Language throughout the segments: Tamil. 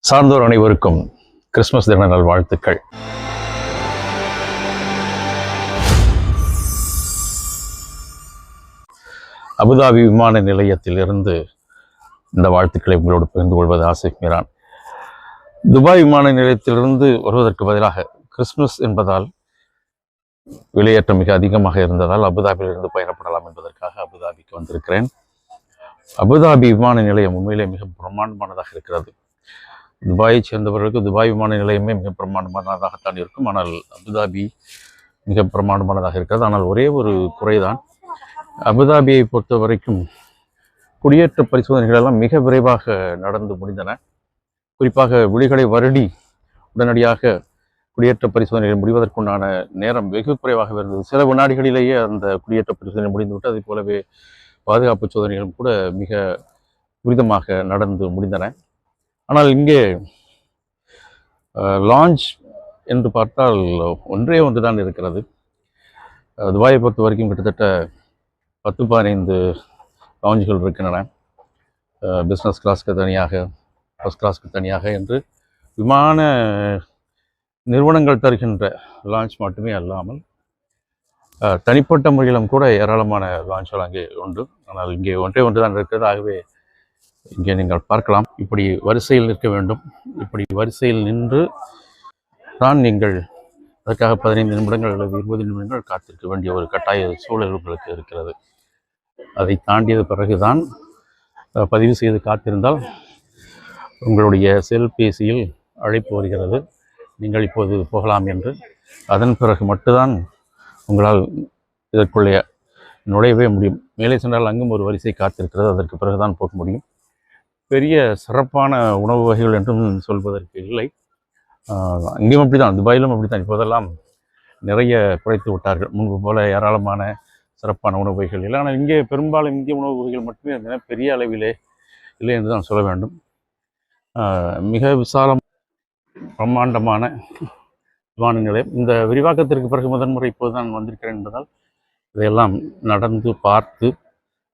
சார்ந்தோர் அனைவருக்கும் கிறிஸ்துமஸ் தின நல்வாழ்த்துக்கள். அபுதாபி விமான நிலையத்திலிருந்து இந்த வாழ்த்துக்களை உங்களோடு பகிர்ந்து கொள்வது ஆசிக் மீரான். துபாய் விமான நிலையத்திலிருந்து வருவதற்கு பதிலாக கிறிஸ்துமஸ் என்பதால் வெளியேற்றம் மிக அதிகமாக இருந்ததால் அபுதாபியிலிருந்து பயணப்படலாம் என்பதற்காக அபுதாபிக்கு வந்திருக்கிறேன். அபுதாபி விமான நிலையம் உண்மையிலே மிக பிரம்மாண்டமானதாக இருக்கிறது. துபாயை சேர்ந்தவர்களுக்கு துபாய் விமான நிலையமே மிக பிரமாண்டமானதாகத்தான் இருக்கும். ஆனால் அபுதாபி மிக பிரமாண்டமானதாக இருக்கிறது. ஆனால் ஒரே ஒரு குறைதான், அபுதாபியை பொறுத்த வரைக்கும் குடியேற்ற பரிசோதனைகள் எல்லாம் மிக விரைவாக நடந்து முடிந்தன. குறிப்பாக விழிகளை வருடி உடனடியாக குடியேற்ற பரிசோதனைகள் முடிவதற்குண்டான நேரம் வெகு குறைவாக இருந்தது. சில வினாடிகளிலேயே அந்த குடியேற்ற பரிசோதனை முடிந்துவிட்டு அதே போலவே பாதுகாப்பு சோதனைகளும் கூட மிக துரிதமாக நடந்து முடிந்தன. ஆனால் இங்கே லான்ச் என்று பார்த்தால் ஒன்றே ஒன்று தான் இருக்கிறது. துபாயை பொறுத்த வரைக்கும் கிட்டத்தட்ட 10-15 லான்ச்கள் இருக்கின்றன. பிஸ்னஸ் கிளாஸ்க்கு தனியாக, ஃபர்ஸ்ட் கிளாஸ்க்கு தனியாக என்று விமான நிறுவனங்கள் தருகின்ற லான்ச் மட்டுமே அல்லாமல் தனிப்பட்ட முறையிலும் கூட ஏராளமான லான்ச்கள் அங்கே உண்டு. ஆனால் இங்கே ஒன்றே ஒன்று தான் இருக்கிறது. ஆகவே இங்கே நீங்கள் பார்க்கலாம், இப்படி வரிசையில் நிற்க வேண்டும். இப்படி வரிசையில் நின்று தான் நீங்கள் அதற்காக 15 நிமிடங்கள் அல்லது 20 நிமிடங்கள் காத்திருக்க வேண்டிய ஒரு கட்டாய சூழல் உங்களுக்கு இருக்கிறது. அதை தாண்டியது பிறகுதான் பதிவு செய்து காத்திருந்தால் உங்களுடைய செல்பேசியில் அழைப்பு வருகிறது, நீங்கள் இப்போது போகலாம் என்று. அதன் பிறகு மட்டும்தான் உங்களால் இதற்குள்ளே நுழையவே முடியும். மேலே சென்றால் அங்கும் ஒரு வரிசை காத்திருக்கிறது, அதற்கு பிறகுதான் போக முடியும். பெரிய சிறப்பான உணவு வகைகள் என்றும் சொல்வதற்கு இல்லை. அங்கேயும் அப்படி தான், துபாயிலும் அப்படி தான். இப்போதெல்லாம் நிறைய குறைத்து விட்டார்கள். முன்பு போல ஏராளமான சிறப்பான உணவு வகைகள் இல்லை. ஆனால் இங்கே பெரும்பாலும் இந்திய உணவு வகைகள் மட்டுமே இருந்தன, பெரிய அளவிலே இல்லை என்று தான் சொல்ல வேண்டும். மிக விசாலம் பிரம்மாண்டமான விமான நிலையம். இந்த விரிவாக்கத்திற்கு பிறகு முதன்முறை இப்போது தான் வந்திருக்கிறேன் என்பதால் இதையெல்லாம் நடந்து பார்த்து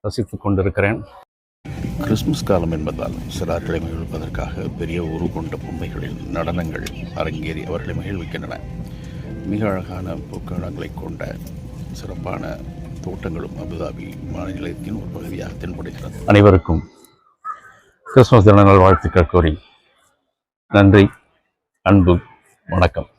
ரசித்து கொண்டிருக்கிறேன். கிறிஸ்துமஸ் காலம் என்பதால் சிறார்களை மகிழ்வதற்காக பெரிய உரு கொண்ட பொம்மைகளில் நடனங்கள் அரங்கேறி அவர்களை மகிழ்விக்கின்றன. மிக அழகான பூக்களங்களை கொண்ட சிறப்பான தோட்டங்களும் அபுதாபி விமான நிலையத்தின் ஒரு பகுதியாக தென்படுகிறது. அனைவருக்கும் கிறிஸ்துமஸ் தின நல்வாழ்த்துக்கள் கூறி நன்றி, அன்பு, வணக்கம்.